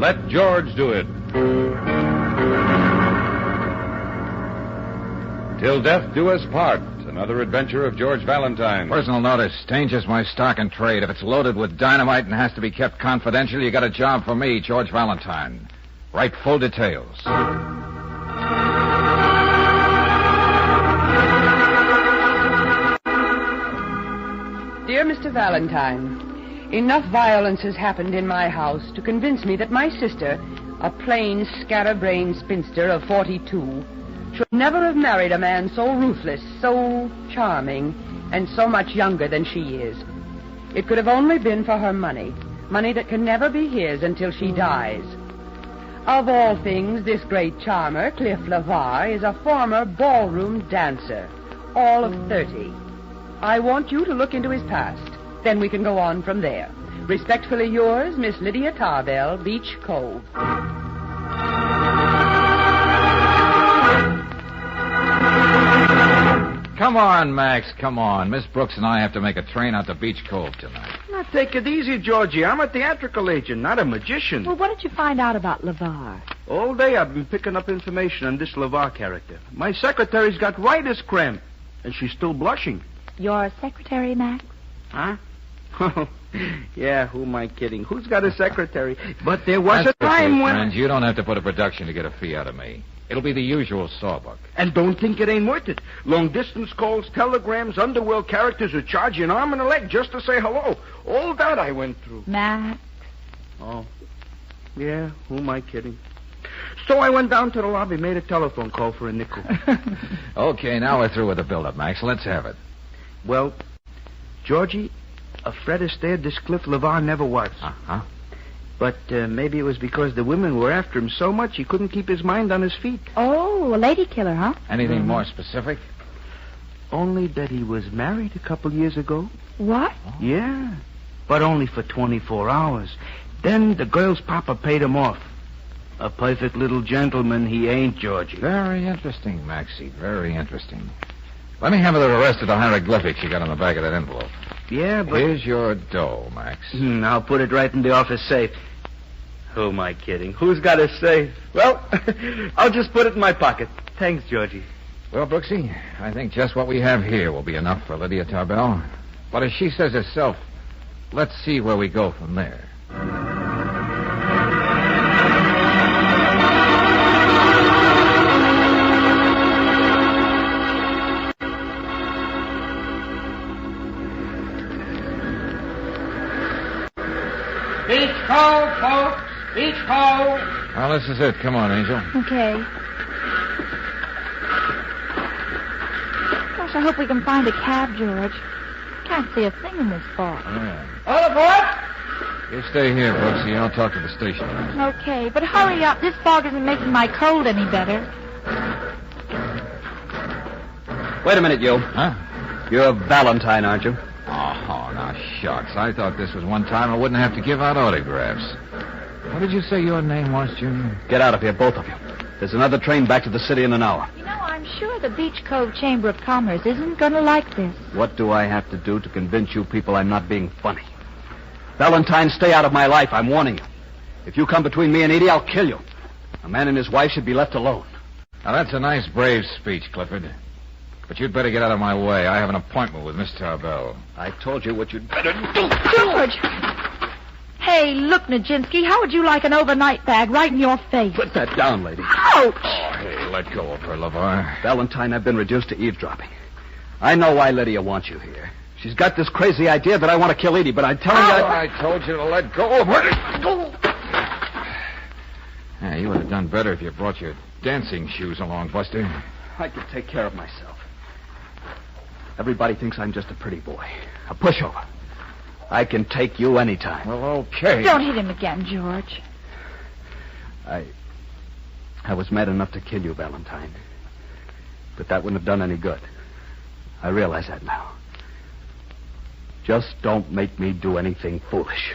Let George Do It. Till Death Do Us Part, another adventure of George Valentine. Personal notice. Danger's my stock and trade. If it's loaded with dynamite and has to be kept confidential, you got a job for me, George Valentine. Write full details. Dear Mr. Valentine, enough violence has happened in my house to convince me that my sister, a plain, scatterbrained spinster of 42, should never have married a man so ruthless, so charming, and so much younger than she is. It could have only been for her money that can never be his until she dies. Of all things, this great charmer, Cliff LeVar, is a former ballroom dancer, all of 30. I want you to look into his past. Then we can go on from there. Respectfully yours, Miss Lydia Tarbell, Beach Cove. Come on, Max, come on. Miss Brooks and I have to make a train out to Beach Cove tonight. Now, take it easy, Georgie. I'm a theatrical agent, not a magician. Well, what did you find out about LeVar? All day I've been picking up information on this LeVar character. My secretary's got writer's cramp, and she's still blushing. Your secretary, Max? Huh? Yeah, who am I kidding? Who's got a secretary? But there was a time when... Friends, you don't have to put a production to get a fee out of me. It'll be the usual sawbuck. And don't think it ain't worth it. Long-distance calls, telegrams, underworld characters who charge you an arm and a leg just to say hello. All that I went through. Max? Oh. Yeah, who am I kidding? So I went down to the lobby, made a telephone call for a nickel. Okay, now we're through with the build-up, Max. Let's have it. Well, Georgie, a Fred Astaire, this Cliff LeVar never was. Uh-huh. But maybe it was because the women were after him so much he couldn't keep his mind on his feet. Oh, a lady killer, huh? Anything more specific? Only that he was married a couple years ago. What? Yeah, but only for 24 hours. Then the girl's papa paid him off. A perfect little gentleman he ain't, Georgie. Very interesting, Maxie. Very interesting. Let me have the rest of the hieroglyphics you got on the back of that envelope. Yeah, but... Here's your dough, Max. I'll put it right in the office safe. Who am I kidding? Who's got a safe? Well, I'll just put it in my pocket. Thanks, Georgie. Well, Brooksy, I think just what we have here will be enough for Lydia Tarbell. But as she says herself, let's see where we go from there. Beach Cove, folks. Beach Cove. Well, this is it. Come on, Angel. Okay. Gosh, I hope we can find a cab, George. Can't see a thing in this fog. Yeah. All aboard. You stay here, Brooksy. I'll talk to the station. Okay, but hurry up. This fog isn't making my cold any better. Wait a minute, you. Huh? You're Valentine, aren't you? Oh, now, shucks. I thought this was one time I wouldn't have to give out autographs. What did you say your name was, Junior? Get out of here, both of you. There's another train back to the city in an hour. You know, I'm sure the Beach Cove Chamber of Commerce isn't going to like this. What do I have to do to convince you people I'm not being funny? Valentine, stay out of my life. I'm warning you. If you come between me and Edie, I'll kill you. A man and his wife should be left alone. Now, that's a nice, brave speech, Clifford. But you'd better get out of my way. I have an appointment with Miss Tarbell. I told you what you'd better do. George! Hey, look, Nijinsky, how would you like an overnight bag right in your face? Put that down, lady. Ouch! Oh, hey, let go of her, LeVar. Valentine, I've been reduced to eavesdropping. I know why Lydia wants you here. She's got this crazy idea that I want to kill Edie, but I'm telling you... I told you to let go of her. Go! Yeah, you would have done better if you brought your dancing shoes along, Buster. I can take care of myself. Everybody thinks I'm just a pretty boy. A pushover. I can take you anytime. Well, okay. Don't hit him again, George. I was mad enough to kill you, Valentine. But that wouldn't have done any good. I realize that now. Just don't make me do anything foolish.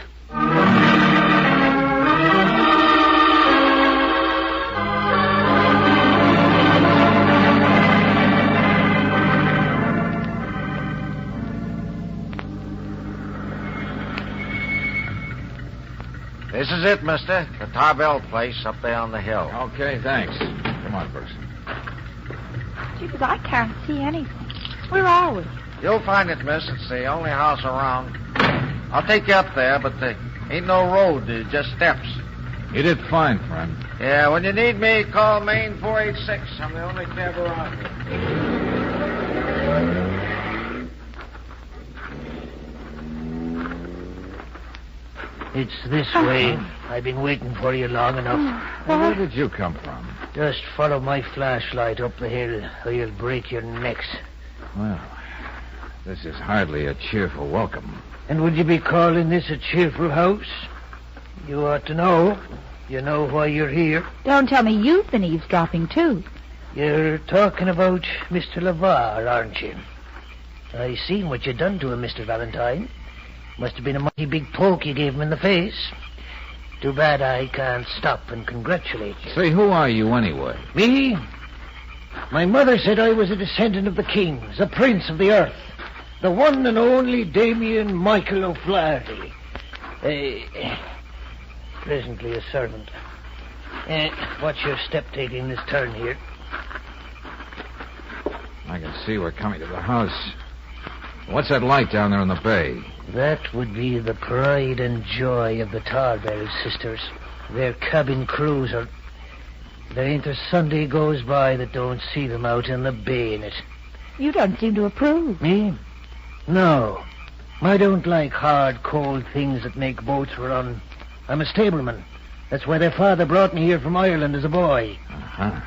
This is it, mister. The Tarbell place up there on the hill. Okay, thanks. Come on, Brooks. Gee, but I can't see anything. Where are we? You'll find it, miss. It's the only house around. I'll take you up there, but there ain't no road. There's just steps. You did fine, friend. Yeah, when you need me, call Main 486. I'm the only cab around here. It's this way. I've been waiting for you long enough. Well, where did you come from? Just follow my flashlight up the hill, or you'll break your necks. Well, this is hardly a cheerful welcome. And would you be calling this a cheerful house? You ought to know. You know why you're here. Don't tell me you've been eavesdropping, too. You're talking about Mr. LeVar, aren't you? I seen what you done to him, Mr. Valentine. Must have been a mighty big poke you gave him in the face. Too bad I can't stop and congratulate you. Say, who are you anyway? Me? My mother said I was a descendant of the kings, a prince of the earth. The one and only Damien Michael O'Flaherty. Presently a servant. Watch your step taking this turn here. I can see we're coming to the house. What's that light down there in the bay? That would be the pride and joy of the Tarbell sisters. Their cabin cruiser. There ain't a Sunday goes by that don't see them out in the bay in it. You don't seem to approve. Me? No. I don't like hard, cold things that make boats run. I'm a stableman. That's why their father brought me here from Ireland as a boy. Uh-huh.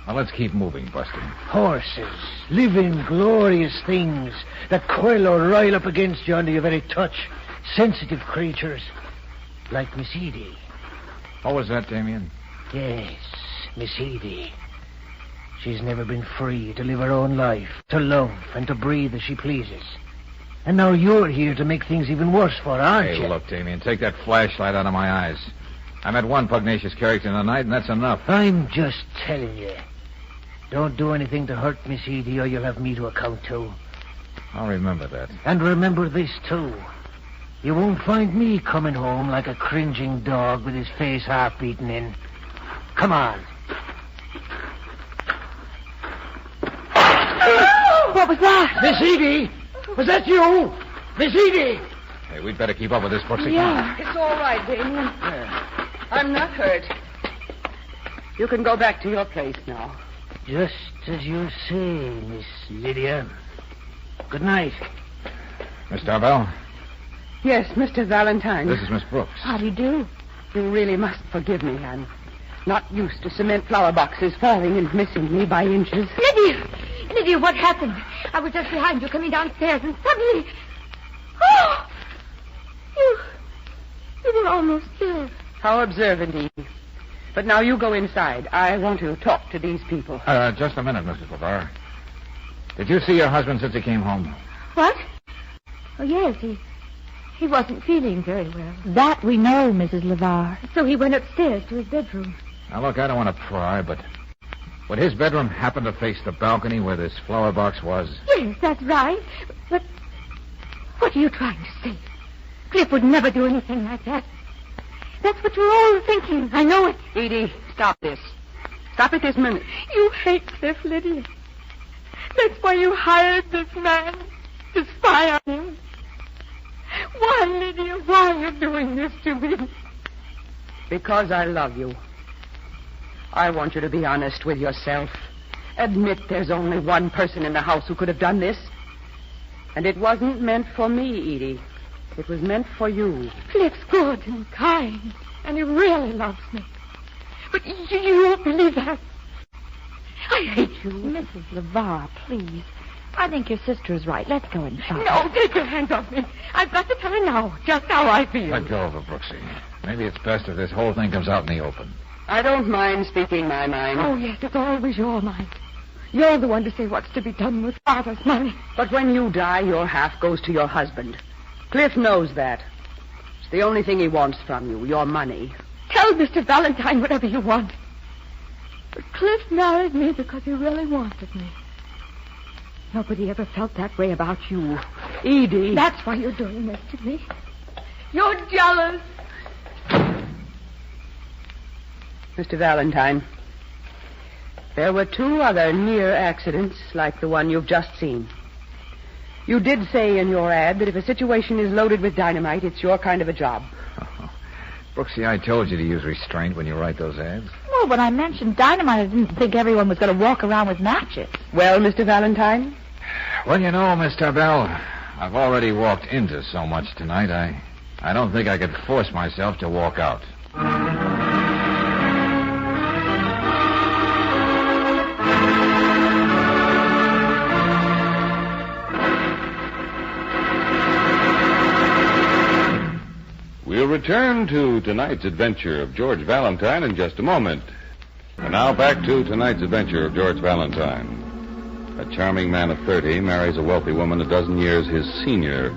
Well, let's keep moving, Buster. Horses. Living, glorious things that coil or rile up against you under your very touch. Sensitive creatures. Like Miss Edie. What was that, Damien? Yes, Miss Edie. She's never been free to live her own life, to love and to breathe as she pleases. And now you're here to make things even worse for her, aren't you? Hey, look, Damien, take that flashlight out of my eyes. I met one pugnacious character in the night, and that's enough. I'm just telling you. Don't do anything to hurt Miss Edie, or you'll have me to account to. I'll remember that. And remember this, too. You won't find me coming home like a cringing dog with his face half beaten in. Come on. What was that? Miss Edie! Was that you? Miss Edie! Hey, we'd better keep up with this, Brooksy. Yeah, it's all right, Damien. I'm not hurt. You can go back to your place now. Just as you say, Miss Lydia. Good night. Miss Tarbell? Yes, Mr. Valentine. This is Miss Brooks. How do you do? You really must forgive me. I'm not used to cement flower boxes falling and missing me by inches. Lydia, what happened? I was just behind you coming downstairs and suddenly... Oh! You were almost there. How observant, Edie. But now you go inside. I want to talk to these people. Just a minute, Mrs. LeVar. Did you see your husband since he came home? What? Oh, yes, he wasn't feeling very well. That we know, Mrs. LeVar. So he went upstairs to his bedroom. Now, look, I don't want to pry, but would his bedroom happen to face the balcony where this flower box was? Yes, that's right. But what are you trying to say? Cliff would never do anything like that. That's what you're all thinking. I know it. Edie, stop this. Stop it this minute. You hate Cliff, Lydia. That's why you hired this man to spy on him. Why, Lydia, why are you doing this to me? Because I love you. I want you to be honest with yourself. Admit there's only one person in the house who could have done this. And it wasn't meant for me, Edie. It was meant for you. Cliff's good and kind, and he really loves me. But you won't believe that. I hate you. Mrs. LeVar, please. I think your sister is right. Let's go inside. No, take your hands off me. I've got to tell her now just how I feel. Let go of her, Brooksy. Maybe it's best if this whole thing comes out in the open. I don't mind speaking my mind. Oh, yes, it's always your mind. You're the one to say what's to be done with Father's money. But when you die, your half goes to your husband. Cliff knows that. It's the only thing he wants from you, your money. Tell Mr. Valentine whatever you want. But Cliff married me because he really wanted me. Nobody ever felt that way about you. Edie. That's why you're doing this to me. You're jealous. Mr. Valentine, there were 2 other near accidents like the one you've just seen. You did say in your ad that if a situation is loaded with dynamite, it's your kind of a job. Brooksy, I told you to use restraint when you write those ads. Well, when I mentioned dynamite, I didn't think everyone was going to walk around with matches. Well, Mr. Valentine? Well, you know, Miss Tarbell, I've already walked into so much tonight, I don't think I could force myself to walk out. We'll return to tonight's adventure of George Valentine in just a moment. And now back to tonight's adventure of George Valentine. A charming man of 30 marries a wealthy woman a dozen years his senior.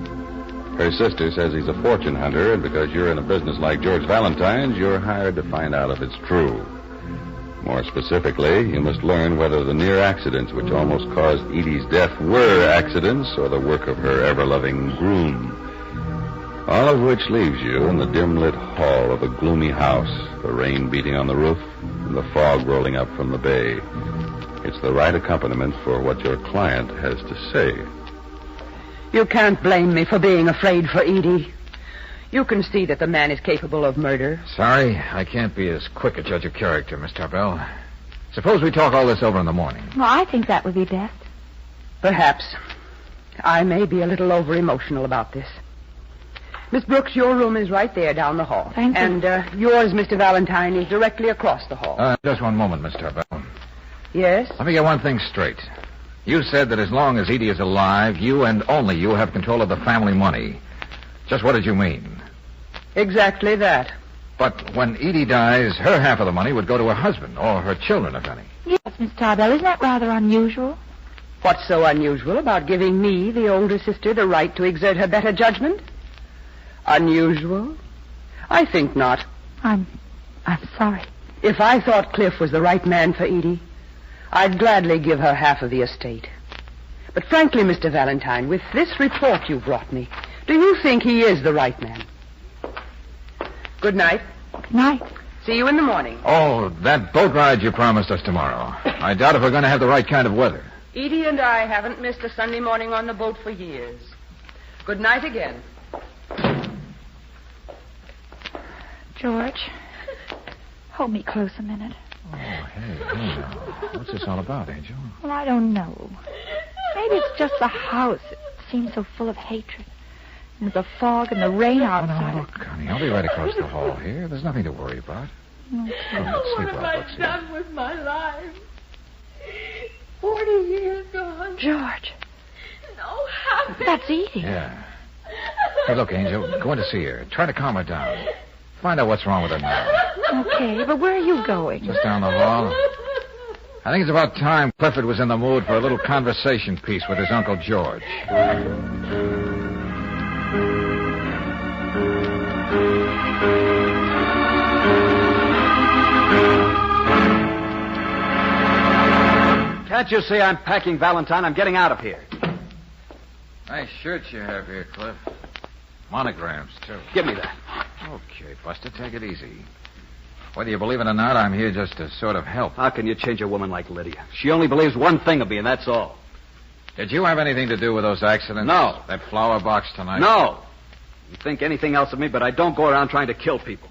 Her sister says he's a fortune hunter, and because you're in a business like George Valentine's, you're hired to find out if it's true. More specifically, you must learn whether the near accidents which almost caused Edie's death were accidents or the work of her ever-loving groom. All of which leaves you in the dim-lit hall of a gloomy house, the rain beating on the roof and the fog rolling up from the bay. It's the right accompaniment for what your client has to say. You can't blame me for being afraid for Edie. You can see that the man is capable of murder. Sorry, I can't be as quick a judge of character, Miss Tarbell. Suppose we talk all this over in the morning. Well, I think that would be best. Perhaps. I may be a little over-emotional about this. Miss Brooks, your room is right there down the hall. Thank you. And yours, Mr. Valentine, is directly across the hall. Just one moment, Miss Tarbell. Yes? Let me get one thing straight. You said that as long as Edie is alive, you and only you have control of the family money. Just what did you mean? Exactly that. But when Edie dies, her half of the money would go to her husband, or her children, if any. Yes, Miss Tarbell, isn't that rather unusual? What's so unusual about giving me, the older sister, the right to exert her better judgment? Unusual? I think not. I'm sorry. If I thought Cliff was the right man for Edie, I'd gladly give her half of the estate. But frankly, Mr. Valentine, with this report you brought me, do you think he is the right man? Good night. Good night. See you in the morning. Oh, that boat ride you promised us tomorrow. I doubt if we're going to have the right kind of weather. Edie and I haven't missed a Sunday morning on the boat for years. Good night again. George, hold me close a minute. Oh, hey now. What's this all about, Angel? Well, I don't know. Maybe it's just the house. It seems so full of hatred. And the fog and the rain outside. Oh, look, honey, I'll be right across the hall here. There's nothing to worry about. Okay. Sleep well, What have I Brooksy. done with my life? 40 years gone. George. No happiness. That's Edie. Yeah. Hey, look, Angel, go in to see her. Try to calm her down. Find out what's wrong with her now. Okay, but where are you going? Just down the hall. I think it's about time Clifford was in the mood for a little conversation piece with his Uncle George. Can't you see I'm packing, Valentine? I'm getting out of here. Nice shirt you have here, Cliff. Monograms, too. Give me that. Okay, Buster, take it easy. Whether you believe it or not, I'm here just to sort of help. How can you change a woman like Lydia? She only believes one thing of me, and that's all. Did you have anything to do with those accidents? No. That flower box tonight? No. You think anything else of me, but I don't go around trying to kill people.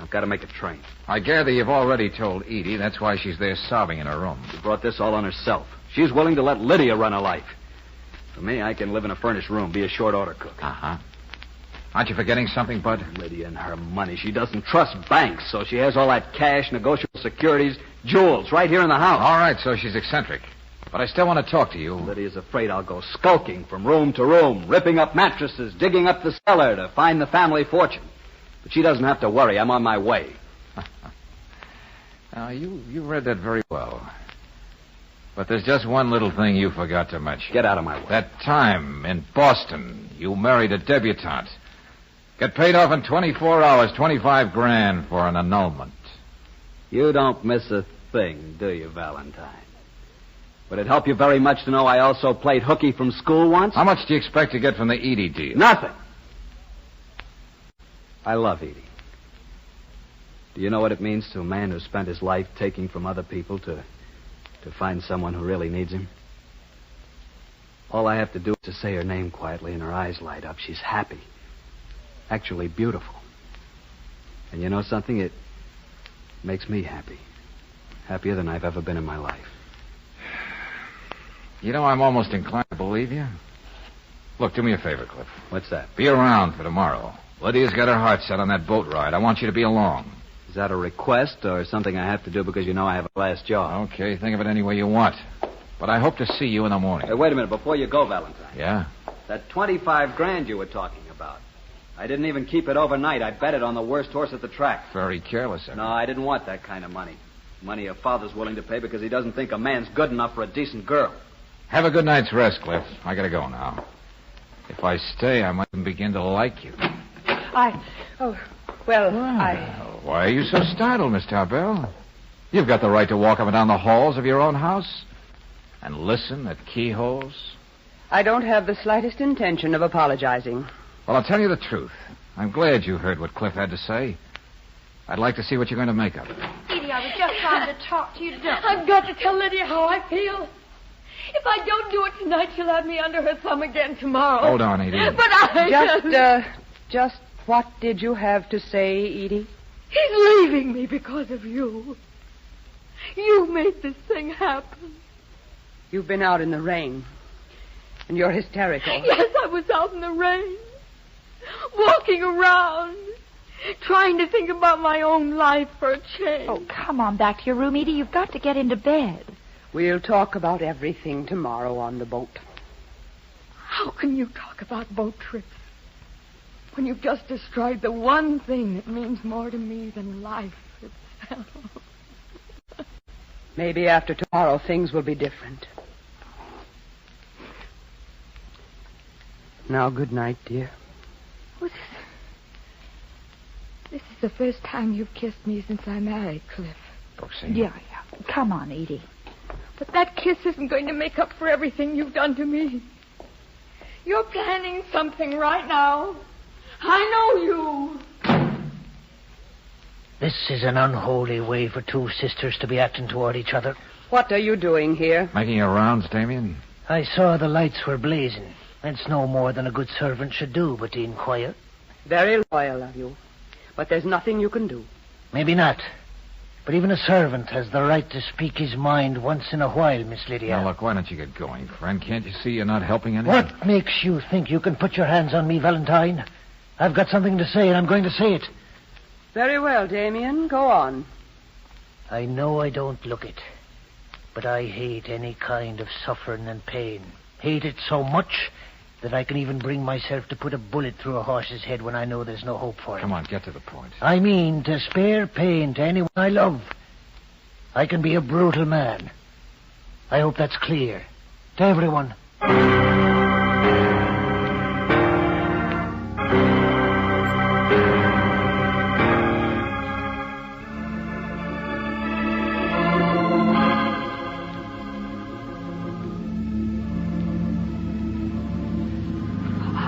I've got to make a train. I gather you've already told Edie. That's why she's there sobbing in her room. She brought this all on herself. She's willing to let Lydia run her life. For me, I can live in a furnished room, be a short-order cook. Uh-huh. Aren't you forgetting something, Bud? Lydia and her money. She doesn't trust banks, so she has all that cash, negotiable securities, jewels right here in the house. All right, so she's eccentric. But I still want to talk to you. Lydia's afraid I'll go skulking from room to room, ripping up mattresses, digging up the cellar to find the family fortune. But she doesn't have to worry. I'm on my way. Now, you read that very well. But there's just one little thing you forgot to mention. Get out of my way. That time in Boston, you married a debutante. Get paid off in 24 hours, $25,000 for an annulment. You don't miss a thing, do you, Valentine? Would it help you very much to know I also played hooky from school once? How much do you expect to get from the Edie deal? Nothing. I love Edie. Do you know what it means to a man who spent his life taking from other people to find someone who really needs him? All I have to do is to say her name quietly and her eyes light up. She's happy. Actually beautiful. And you know something? It makes me happy. Happier than I've ever been in my life. You know, I'm almost inclined to believe you. Look, do me a favor, Cliff. What's that? Be around for tomorrow. Lydia's got her heart set on that boat ride. I want you to be along. Is that a request or something I have to do because you know I have a last job? Okay, think of it any way you want. But I hope to see you in the morning. Hey, wait a minute. Before you go, Valentine. Yeah? That $25,000 you were talking about. I didn't even keep it overnight. I bet it on the worst horse at the track. Very careless, No, I didn't want that kind of money. Money your father's willing to pay because he doesn't think a man's good enough for a decent girl. Have a good night's rest, Cliff. I gotta go now. If I stay, I might begin to like you. Why are you so startled, Miss Tarbell? You've got the right to walk up and down the halls of your own house and listen at keyholes. I don't have the slightest intention of apologizing. Well, I'll tell you the truth. I'm glad you heard what Cliff had to say. I'd like to see what you're going to make of it. Edie, I was just trying to talk to you. I've got to tell Lydia how I feel. If I don't do it tonight, she'll have me under her thumb again tomorrow. Hold on, Edie. But I... Just what did you have to say, Edie? He's leaving me because of you. You made this thing happen. You've been out in the rain, and you're hysterical. Yes, I was out in the rain, walking around, trying to think about my own life for a change. Oh, come on back to your room, Edie. You've got to get into bed. We'll talk about everything tomorrow on the boat. How can you talk about boat trips when you've just described the one thing that means more to me than life itself? Maybe after tomorrow things will be different. Now, good night, dear. This is the first time you've kissed me since I married Cliff. Brooksy. Yeah. Come on, Edie. But that kiss isn't going to make up for everything you've done to me. You're planning something right now. I know you. This is an unholy way for two sisters to be acting toward each other. What are you doing here? Making your rounds, Damien? I saw the lights were blazing. That's no more than a good servant should do, but to inquire. Very loyal of you. But there's nothing you can do. Maybe not. But even a servant has the right to speak his mind once in a while, Miss Lydia. Now, look, why don't you get going, friend? Can't you see you're not helping anyone? What makes you think you can put your hands on me, Valentine? I've got something to say, and I'm going to say it. Very well, Damien. Go on. I know I don't look it, but I hate any kind of suffering and pain. Hate it so much that I can even bring myself to put a bullet through a horse's head when I know there's no hope for it. Come on, get to the point. I mean to spare pain to anyone I love. I can be a brutal man. I hope that's clear to everyone.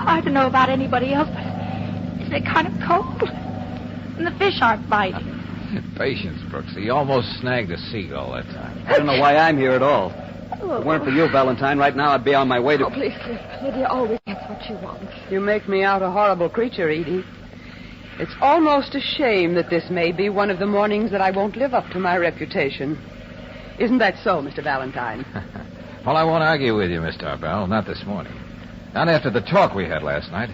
I don't know about anybody else, but isn't it kind of cold? And the fish aren't biting. Patience, Brooksy. You almost snagged a seagull that time. I don't know why I'm here at all. If it weren't for you, Valentine, right now I'd be on my way to... Oh, please, Cliff. Lydia always gets what she wants. You make me out a horrible creature, Edie. It's almost a shame that this may be one of the mornings that I won't live up to my reputation. Isn't that so, Mr. Valentine? Well, I won't argue with you, Miss Tarbell. Not this morning. Not after the talk we had last night.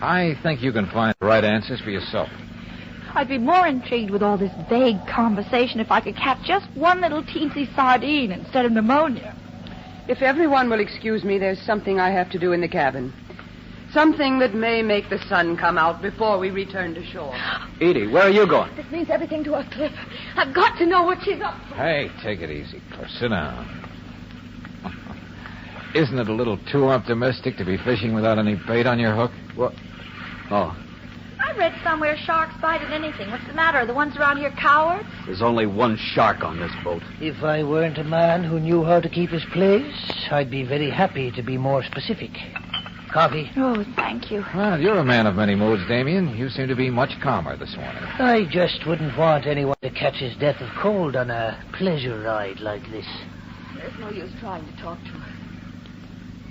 I think you can find the right answers for yourself. I'd be more intrigued with all this vague conversation if I could catch just one little teensy sardine instead of pneumonia. If everyone will excuse me, there's something I have to do in the cabin. Something that may make the sun come out before we return to shore. Edie, where are you going? This means everything to us, Cliff. I've got to know what she's up to. Hey, take it easy, Cliff. Sit down. Isn't it a little too optimistic to be fishing without any bait on your hook? What? Oh, I read somewhere sharks bite at anything. What's the matter? Are the ones around here cowards? there's only one shark on this boat. If I weren't a man who knew how to keep his place, I'd be very happy to be more specific. Coffee? Oh, thank you. Well, you're a man of many moods, Damien. You seem to be much calmer this morning. I just wouldn't want anyone to catch his death of cold on a pleasure ride like this. There's no use trying to talk to her.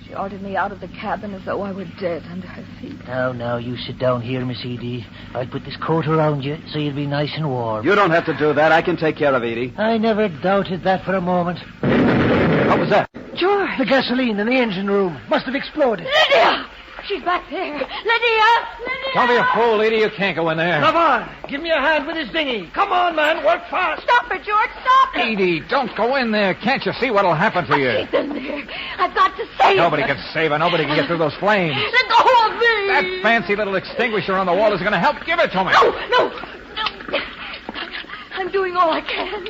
She ordered me out of the cabin as though I were dead under her feet. Now, you sit down here, Miss Edie. I'll put this coat around you so you'll be nice and warm. You don't have to do that. I can take care of Edie. I never doubted that for a moment. What was that? George! The gasoline in the engine room must have exploded. Lydia! She's back there. Lydia! Don't be a fool, Edie. You can't go in there. Lavar, give me a hand with his dinghy. Come on, man. Work fast. Stop it, George. Stop it. Edie, don't go in there. Can't you see what'll happen to you? She's in there. I've got to save Nobody her. can save her. Nobody can get through those flames. Let go of me. That fancy little extinguisher on the wall is going to help. Give it to me. No. I'm doing all I can.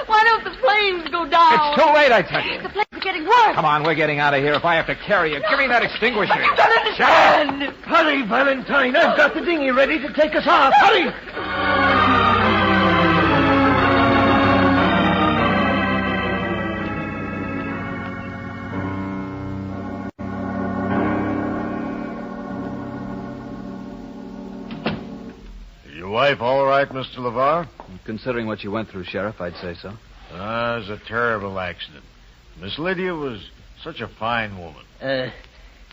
Why don't the flames go down? It's too late, I tell you. The flames are getting worse. Come on, we're getting out of here. If I have to carry you, give me that extinguisher. But you don't understand. Hurry, Valentine. I've got the dinghy ready to take us off. Hurry! Your wife all right, Mr. LeVar? Considering what you went through, Sheriff, I'd say so. It was a terrible accident. Miss Lydia was such a fine woman.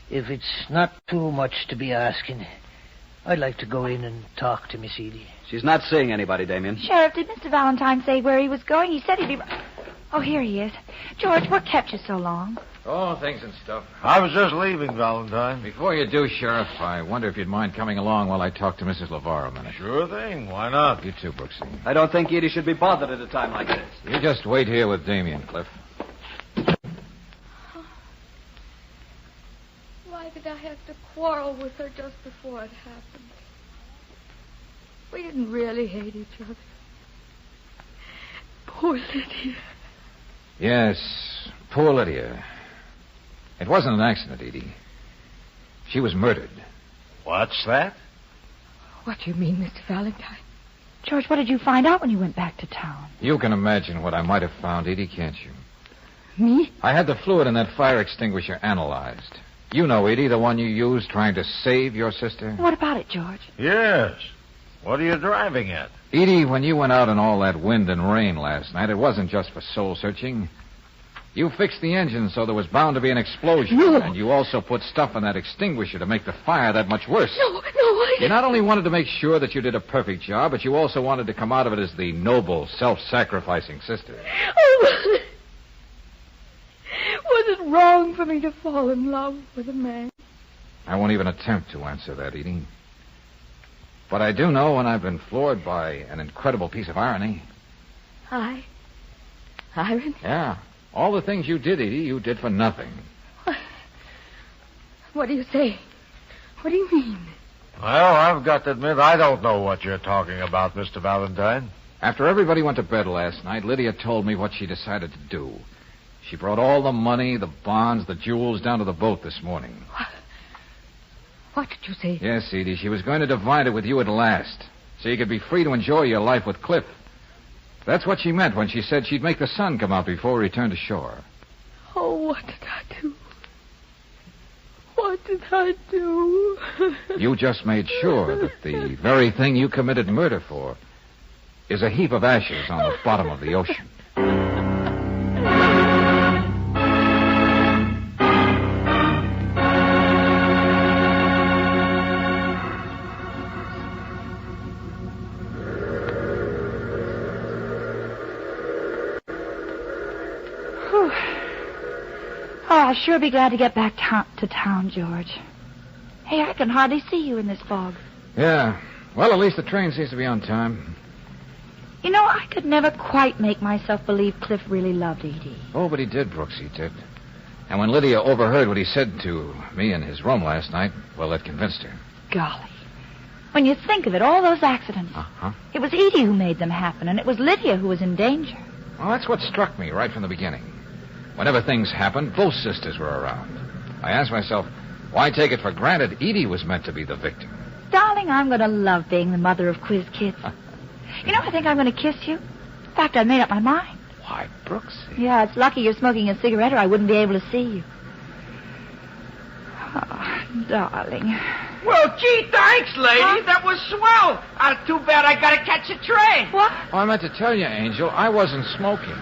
If it's not too much to be asking, I'd like to go in and talk to Miss Edie. She's not seeing anybody, Damien. Sheriff, did Mr. Valentine say where he was going? He said he'd be... Oh, here he is. George, what kept you so long? Oh, things and stuff. I was just leaving, Valentine. Before you do, Sheriff, I wonder if you'd mind coming along while I talk to Mrs. LeVar a minute. Sure thing. Why not? You too, Brooksy. I don't think Edie should be bothered at a time like this. You just wait here with Damien, Cliff. Why did I have to quarrel with her just before it happened? We didn't really hate each other. Poor Lydia. Yes, poor Lydia. It wasn't an accident, Edie. She was murdered. What's that? What do you mean, Mr. Valentine? George, what did you find out when you went back to town? You can imagine what I might have found, Edie, can't you? Me? I had the fluid in that fire extinguisher analyzed. You know, Edie, the one you used trying to save your sister. What about it, George? Yes. What are you driving at? Edie, when you went out in all that wind and rain last night, it wasn't just for soul searching. You fixed the engine so there was bound to be an explosion. No. And you also put stuff in that extinguisher to make the fire that much worse. No, You not only wanted to make sure that you did a perfect job, but you also wanted to come out of it as the noble, self-sacrificing sister. Oh, was it wrong for me to fall in love with a man? I won't even attempt to answer that, Edie. But I do know when I've been floored by an incredible piece of irony. Irony? Yeah. All the things you did, Edie, you did for nothing. What do you say? What do you mean? Well, I've got to admit, I don't know what you're talking about, Mr. Valentine. After everybody went to bed last night, Lydia told me what she decided to do. She brought all the money, the bonds, the jewels down to the boat this morning. What did you say? Yes, Edie, she was going to divide it with you at last, so you could be free to enjoy your life with Cliff. That's what she meant when she said she'd make the sun come out before we returned to shore. Oh, what did I do? What did I do? You just made sure that the very thing you committed murder for is a heap of ashes on the bottom of the ocean. Oh, I'll sure be glad to get back to town, George. Hey, I can hardly see you in this fog. Yeah. Well, at least the train seems to be on time. You know, I could never quite make myself believe Cliff really loved Edie. Oh, but he did, Brooks, he did. And when Lydia overheard what he said to me in his room last night, well, that convinced her. Golly. When you think of it, all those accidents. Uh-huh. It was Edie who made them happen, and it was Lydia who was in danger. Well, that's what struck me right from the beginning. Whenever things happened, both sisters were around. I asked myself, why take it for granted Edie was meant to be the victim? Darling, I'm going to love being the mother of quiz kids. You know, I think I'm going to kiss you. In fact, I made up my mind. Why, Brooks? Yeah, it's lucky you're smoking a cigarette or I wouldn't be able to see you. Oh, darling. Well, gee, thanks, lady. Huh? That was swell. Too bad I gotta catch a train. What? Oh, I meant to tell you, Angel, I wasn't smoking.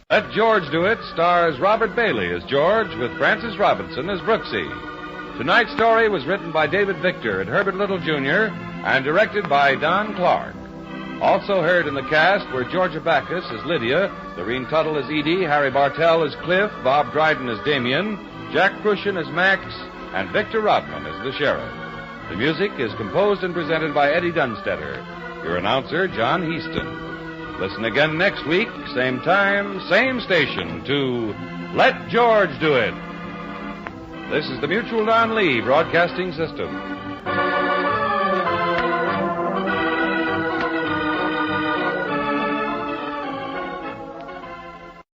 Let George Do It stars Robert Bailey as George with Francis Robinson as Brooksy. Tonight's story was written by David Victor and Herbert Little, Jr., and directed by Don Clark. Also heard in the cast were Georgia Backus as Lydia, Lorene Tuttle as Edie, Harry Bartell as Cliff, Bob Dryden as Damien, Jack Crucian as Max, and Victor Rodman as the Sheriff. The music is composed and presented by Eddie Dunstetter. Your announcer, John Heaston. Listen again next week, same time, same station, to Let George Do It. This is the Mutual Don Lee Broadcasting System.